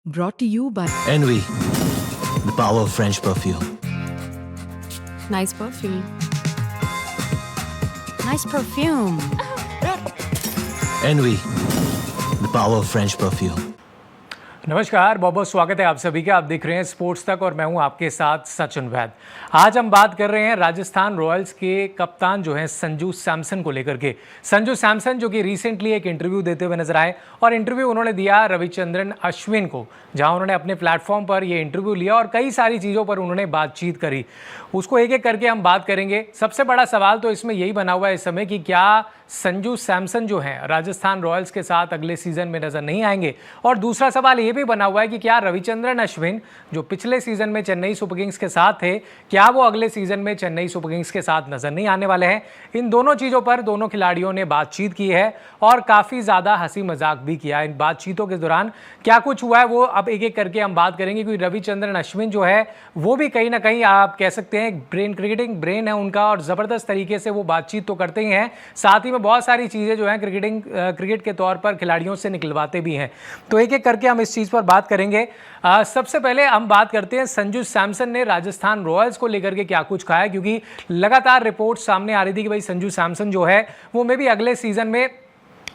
Brought to you by Envy, the power of French perfume. Nice perfume. Nice perfume. Envy, the power of French perfume. नमस्कार, बहुत बहुत स्वागत है आप सभी का। आप देख रहे हैं स्पोर्ट्स तक और मैं हूं आपके साथ सचिन वैद। आज हम बात कर रहे हैं राजस्थान रॉयल्स के कप्तान जो हैं संजू सैमसन को लेकर के। संजू सैमसन जो कि रिसेंटली एक इंटरव्यू देते हुए नजर आए और इंटरव्यू उन्होंने दिया रविचंद्रन अश्विन को, जहां उन्होंने अपने प्लेटफॉर्म पर ये इंटरव्यू लिया और कई सारी चीज़ों पर उन्होंने बातचीत करी। उसको एक एक करके हम बात करेंगे। सबसे बड़ा सवाल तो इसमें यही बना हुआ है इस समय कि क्या संजू सैमसन जो हैं राजस्थान रॉयल्स के साथ अगले सीजन में नजर नहीं आएंगे, और दूसरा सवाल ये भी बना हुआ है कि क्या रविचंद्रन अश्विन जो पिछले सीजन में चेन्नई सुपर किंग्स के साथ थे, क्या वो अगले सीजन में चेन्नई सुपर किंग्स के साथ नजर नहीं आने वाले हैं। इन दोनों चीज़ों पर दोनों खिलाड़ियों ने बातचीत की है और काफ़ी ज़्यादा हंसी मजाक भी किया। इन बातचीतों के दौरान क्या कुछ हुआ है वो अब एक एक करके हम बात करेंगे, क्योंकि रविचंद्रन अश्विन जो है वो भी कहीं ना कहीं आप कह सकते हैं क्रिकेटिंग ब्रेन है उनका, और ज़बरदस्त तरीके से वो बातचीत तो करते ही हैं, साथ ही में बहुत सारी चीज़ें जो हैं क्रिकेट के तौर पर खिलाड़ियों से निकलवाते भी हैं। तो एक एक करके हम इस चीज़ पर बात करेंगे। सबसे पहले हम बात करते हैं संजू सैमसन ने राजस्थान रॉयल्स को लेकर के क्या कुछ कहा है, क्योंकि लगातार रिपोर्ट सामने आ रही थी कि भाई संजू सैमसन जो है वो मे भी अगले सीजन में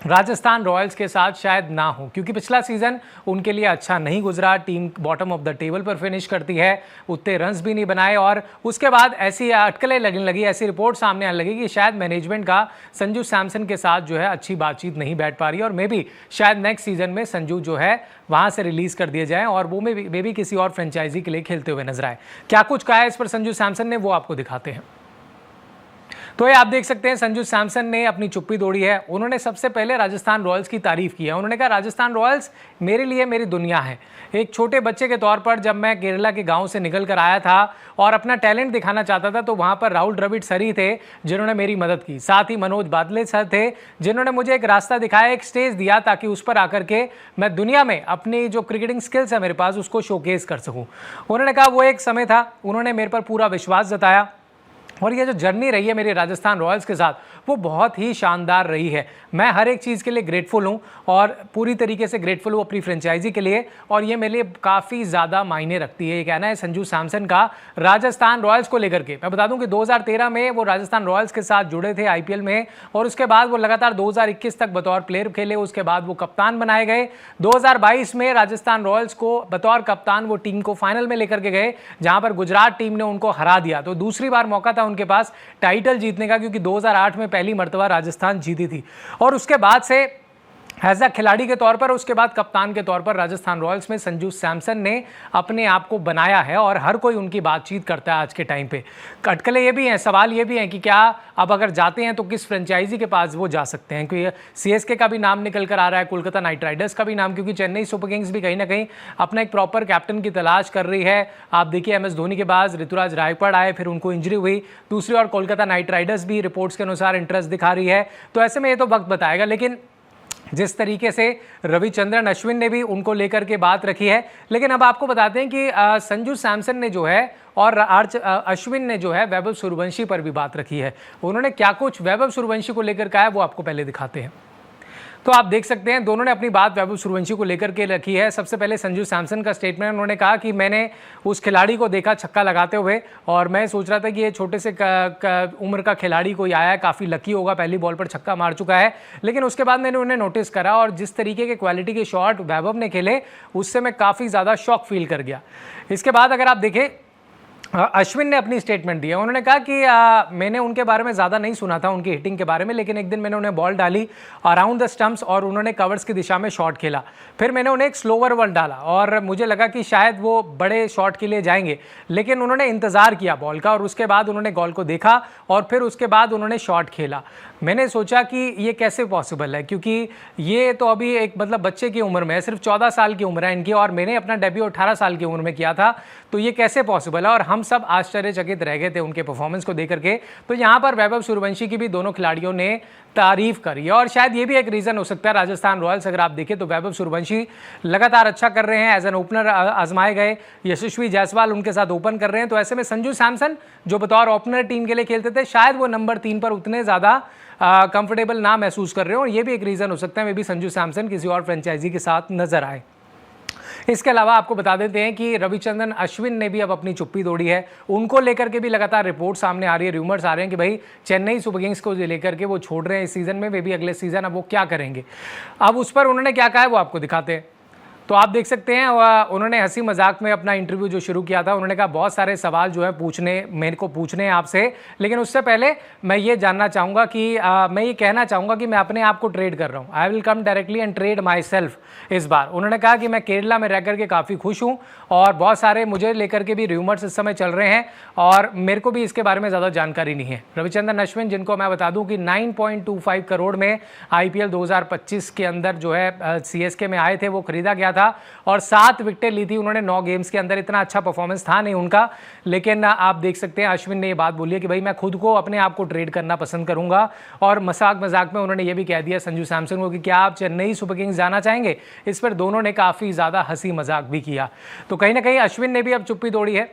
राजस्थान रॉयल्स के साथ शायद ना हो, क्योंकि पिछला सीजन उनके लिए अच्छा नहीं गुजरा। Team bottom of the table पर फिनिश करती है, उतने रन्स भी नहीं बनाए, और उसके बाद ऐसी अटकलें लगने लगी, ऐसी रिपोर्ट सामने आने लगी कि शायद मैनेजमेंट का संजू सैमसन के साथ जो है अच्छी बातचीत नहीं बैठ पा रही है, और मे बी शायद नेक्स्ट सीजन में संजू जो है वहाँ से रिलीज़ कर दिए जाएँ और वो मे भी किसी और फ्रेंचाइजी के लिए खेलते हुए नजर आए। क्या कुछ कहा है इस पर संजू सैमसन ने, वो आपको दिखाते हैं। तो ये आप देख सकते हैं संजू सैमसन ने अपनी चुप्पी तोड़ी है। उन्होंने सबसे पहले राजस्थान रॉयल्स की तारीफ की है। उन्होंने कहा राजस्थान रॉयल्स मेरे लिए मेरी दुनिया है। एक छोटे बच्चे के तौर पर जब मैं केरला के गांव से निकल कर आया था और अपना टैलेंट दिखाना चाहता था, तो वहां पर राहुल द्रविड़ सर ही थे जिन्होंने मेरी मदद की। साथ ही मनोज बादले सर थे जिन्होंने मुझे एक रास्ता दिखाया, एक स्टेज दिया, ताकि उस पर आकर के मैं दुनिया में अपनी जो क्रिकेटिंग स्किल्स है मेरे पास उसको शोकेस कर सकूँ। उन्होंने कहा वो एक समय था, उन्होंने मेरे पर पूरा विश्वास जताया, और ये जो जर्नी रही है मेरी राजस्थान रॉयल्स के साथ वो बहुत ही शानदार रही है। मैं हर एक चीज़ के लिए ग्रेटफुल हूँ और पूरी तरीके से ग्रेटफुल हूँ अपनी फ्रेंचाइजी के लिए, और ये मेरे लिए काफ़ी ज़्यादा मायने रखती है। ये कहना है संजू सैमसन का राजस्थान रॉयल्स को लेकर के। मैं बता दूं कि 2013 में वो राजस्थान रॉयल्स के साथ जुड़े थे आईपीएल में, और उसके बाद वो लगातार 2021 तक बतौर प्लेयर खेले। उसके बाद वो कप्तान बनाए गए। 2022 में राजस्थान रॉयल्स को बतौर कप्तान वो टीम को फाइनल में लेकर के गए, जहां पर गुजरात टीम ने उनको हरा दिया। तो दूसरी बार मौका था उनके पास टाइटल जीतने का, क्योंकि 2008 में पहली मर्तबा राजस्थान जीती थी। और उसके बाद से एज अ खिलाड़ी के तौर पर, उसके बाद कप्तान के तौर पर राजस्थान रॉयल्स में संजू सैमसन ने अपने आप को बनाया है, और हर कोई उनकी बातचीत करता है आज के टाइम पे। अटकलें ये भी हैं, सवाल ये भी हैं कि क्या अब अगर जाते हैं तो किस फ्रेंचाइजी के पास वो जा सकते हैं, क्योंकि सीएसके का भी नाम निकल कर आ रहा है, कोलकाता नाइट राइडर्स का भी नाम, क्योंकि चेन्नई सुपर किंग्स भी कहीं ना कहीं अपना एक प्रॉपर कैप्टन की तलाश कर रही है। आप देखिए एमएस धोनी के बाद ऋतुराज गायकवाड़ आए, फिर उनको इंजरी हुई। दूसरी ओर कोलकाता नाइट राइडर्स भी रिपोर्ट्स के अनुसार इंटरेस्ट दिखा रही है। तो ऐसे में ये तो वक्त बताएगा, लेकिन जिस तरीके से रविचंद्रन अश्विन ने भी उनको लेकर के बात रखी है। लेकिन अब आपको बताते हैं कि संजू सैमसन ने जो है और अश्विन ने जो है वैभव सूर्यवंशी पर भी बात रखी है। उन्होंने क्या कुछ वैभव सूर्यवंशी को लेकर कहा है वो आपको पहले दिखाते हैं। तो आप देख सकते हैं दोनों ने अपनी बात वैभव सूर्यवंशी को लेकर के रखी है। सबसे पहले संजू सैमसन का स्टेटमेंट, उन्होंने कहा कि मैंने उस खिलाड़ी को देखा छक्का लगाते हुए, और मैं सोच रहा था कि ये छोटे से उम्र का खिलाड़ी कोई आया है, काफ़ी लकी होगा, पहली बॉल पर छक्का मार चुका है। लेकिन उसके बाद मैंने उन्हें नोटिस करा, और जिस तरीके के क्वालिटी के शॉट वैभव ने खेले उससे मैं काफ़ी ज़्यादा शॉक फील कर गया। इसके बाद अगर आप देखें अश्विन ने अपनी स्टेटमेंट दी है। उन्होंने कहा कि मैंने उनके बारे में ज़्यादा नहीं सुना था, उनकी हिटिंग के बारे में, लेकिन एक दिन मैंने उन्हें बॉल डाली अराउंड द स्टंप्स और उन्होंने कवर्स की दिशा में शॉट खेला। फिर मैंने उन्हें एक स्लोवर बॉल डाला और मुझे लगा कि शायद वो बड़े शॉट के लिए जाएंगे, लेकिन उन्होंने इंतज़ार किया बॉल का, और उसके बाद उन्होंने बॉल को देखा और फिर उसके बाद उन्होंने शॉट खेला। मैंने सोचा कि ये कैसे पॉसिबल है, क्योंकि ये तो अभी एक मतलब बच्चे की उम्र में है, सिर्फ 14 साल की उम्र है इनकी, और मैंने अपना डेब्यू 18 साल की उम्र में किया था। तो ये कैसे पॉसिबल है, और हम सब आश्चर्यचकित रह गए थे उनके परफॉर्मेंस को देख करके। तो यहाँ पर वैभव सूर्यवंशी की भी दोनों खिलाड़ियों ने तारीफ करी है, और शायद ये भी एक रीज़न हो सकता है। राजस्थान रॉयल्स अगर आप देखें तो वैभव सूर्यवंशी लगातार अच्छा कर रहे हैं, एज एन ओपनर आजमाए गए। यशस्वी जायसवाल उनके साथ ओपन कर रहे हैं। तो ऐसे में संजू सैमसन जो बतौर ओपनर टीम के लिए खेलते थे, शायद वो नंबर 3 पर उतने ज़्यादा कंफर्टेबल ना महसूस कर रहे हो, और ये भी एक रीज़न हो सकता है मे बी संजू सैमसन किसी और फ्रेंचाइजी के साथ नजर आए। इसके अलावा आपको बता देते हैं कि रविचंद्रन अश्विन ने भी अब अपनी चुप्पी तोड़ी है। उनको लेकर के भी लगातार रिपोर्ट सामने आ रही है, रूमर्स आ रहे हैं कि भाई चेन्नई सुपर किंग्स को लेकर के वो छोड़ रहे हैं इस सीजन में, वे भी अगले सीजन अब वो क्या करेंगे। अब उस पर उन्होंने क्या कहा है वो आपको दिखाते हैं। तो आप देख सकते हैं उन्होंने हंसी मजाक में अपना इंटरव्यू जो शुरू किया था, उन्होंने कहा बहुत सारे सवाल जो है मेरे को पूछने हैं आपसे, लेकिन उससे पहले मैं ये जानना चाहूँगा कि मैं ये कहना चाहूँगा कि मैं अपने आप को ट्रेड कर रहा हूँ। I will come directly and trade my self इस बार। उन्होंने कहा कि मैं केरला में रह करके काफ़ी खुश हूँ और बहुत सारे मुझे लेकर के भी रूमर्स इस समय चल रहे हैं और मेरे को भी इसके बारे में ज़्यादा जानकारी नहीं है। रविचंद्रन अश्विन, जिनको मैं बता दूं कि 9.25 करोड़ में IPL 2025 के अंदर जो है CSK में आए थे, वो खरीदा गया था और 7 विकेटें ली थी उन्होंने 9 गेम्स के अंदर। इतना अच्छा परफॉर्मेंस था नहीं उनका, लेकिन आप देख सकते हैं अश्विन ने ये बात बोली है कि भाई मैं खुद को अपने आप को ट्रेड करना पसंद करूंगा। और मजाक में उन्होंने ये भी कह दिया संजू सैमसन को कि क्या आप चेन्नई सुपर किंग्स जाना चाहेंगे। इस पर दोनों ने काफ़ी ज़्यादा हंसी मजाक भी किया। तो कहीं ना कहीं अश्विन ने भी अब चुप्पी तोड़ी है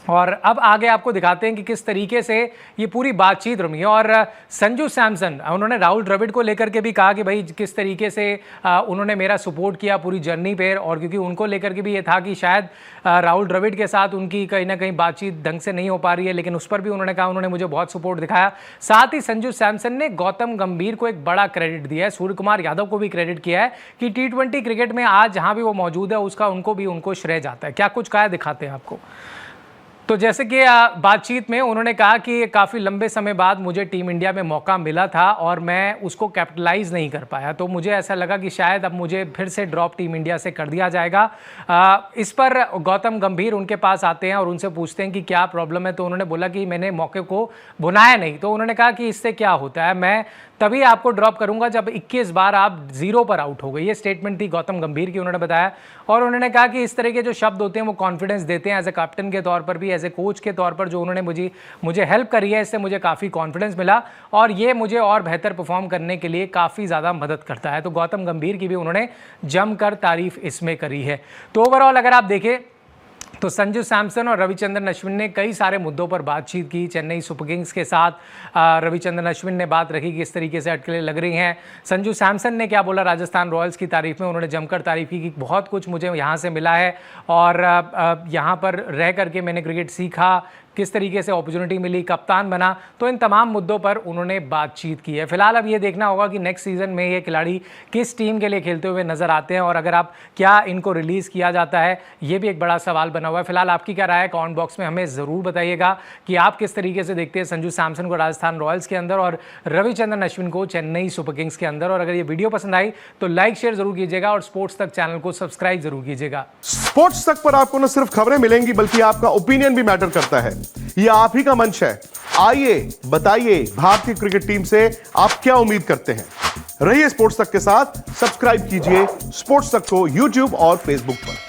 और अब आगे आपको दिखाते हैं कि किस तरीके से ये पूरी बातचीत रही है। और संजू सैमसन, उन्होंने राहुल द्रविड़ को लेकर के भी कहा कि भाई किस तरीके से उन्होंने मेरा सपोर्ट किया पूरी जर्नी पे, और क्योंकि उनको लेकर के भी ये था कि शायद राहुल द्रविड़ के साथ उनकी कहीं ना कहीं बातचीत ढंग से नहीं हो पा रही है, लेकिन उस पर भी उन्होंने कहा उन्होंने मुझे बहुत सपोर्ट दिखाया। साथ ही संजू सैमसन ने गौतम गंभीर को एक बड़ा क्रेडिट दिया है, सूर्य कुमार यादव को भी क्रेडिट किया है कि T20 क्रिकेट में आज जहाँ भी वो मौजूद है उसका उनको श्रेय जाता है। क्या कुछ कहा है दिखाते हैं आपको। तो जैसे कि बातचीत में उन्होंने कहा कि काफ़ी लंबे समय बाद मुझे टीम इंडिया में मौका मिला था और मैं उसको कैपिटलाइज नहीं कर पाया, तो मुझे ऐसा लगा कि शायद अब मुझे फिर से ड्रॉप टीम इंडिया से कर दिया जाएगा। इस पर गौतम गंभीर उनके पास आते हैं और उनसे पूछते हैं कि क्या प्रॉब्लम है। तो उन्होंने बोला कि मैंने मौके को भुनाया नहीं। तो उन्होंने कहा कि इससे क्या होता है, मैं तभी आपको ड्रॉप करूंगा जब 21 बार आप 0 पर आउट हो गए। ये स्टेटमेंट थी गौतम गंभीर की, उन्होंने बताया। और उन्होंने कहा कि इस तरह के जो शब्द होते हैं वो कॉन्फिडेंस देते हैं, एज ए कैप्टन के तौर पर भी, एज ए कोच के तौर पर जो उन्होंने मुझे हेल्प करी है, इससे मुझे काफ़ी कॉन्फिडेंस मिला और ये मुझे और बेहतर परफॉर्म करने के लिए काफ़ी ज़्यादा मदद करता है। तो गौतम गंभीर की भी उन्होंने जमकर तारीफ इसमें करी है। तो ओवरऑल अगर आप देखें तो संजू सैमसन और रविचंद्रन अश्विन ने कई सारे मुद्दों पर बातचीत की चेन्नई सुपर किंग्स के साथ। रविचंद्रन अश्विन ने बात रखी कि इस तरीके से अटकलें लग रही हैं। संजू सैमसन ने क्या बोला राजस्थान रॉयल्स की तारीफ में, उन्होंने जमकर तारीफ की कि बहुत कुछ मुझे यहाँ से मिला है और यहाँ पर रह करके मैंने क्रिकेट सीखा, किस तरीके से अपॉर्चुनिटी मिली, कप्तान बना। तो इन तमाम मुद्दों पर उन्होंने बातचीत की है। फिलहाल अब ये देखना होगा कि नेक्स्ट सीजन में ये खिलाड़ी किस टीम के लिए खेलते हुए नजर आते हैं और अगर आप क्या इनको रिलीज़ किया जाता है, ये भी एक बड़ा सवाल बना हुआ है। फिलहाल आपकी क्या राय है कमेंट बॉक्स में हमें ज़रूर बताइएगा कि आप किस तरीके से देखते हैं संजू सैमसन को राजस्थान रॉयल्स के अंदर और रविचंद्रन अश्विन को चेन्नई सुपर किंग्स के अंदर। और अगर ये वीडियो पसंद आई तो लाइक शेयर जरूर कीजिएगा और स्पोर्ट्स तक चैनल को सब्सक्राइब जरूर कीजिएगा। स्पोर्ट्स तक पर आपको न सिर्फ खबरें मिलेंगी बल्कि आपका ओपिनियन भी मैटर करता है। ये आप ही का मंच है। आइए बताइए भारतीय क्रिकेट टीम से आप क्या उम्मीद करते हैं। रहिए स्पोर्ट्स तक के साथ, सब्सक्राइब कीजिए स्पोर्ट्स तक को YouTube और Facebook पर।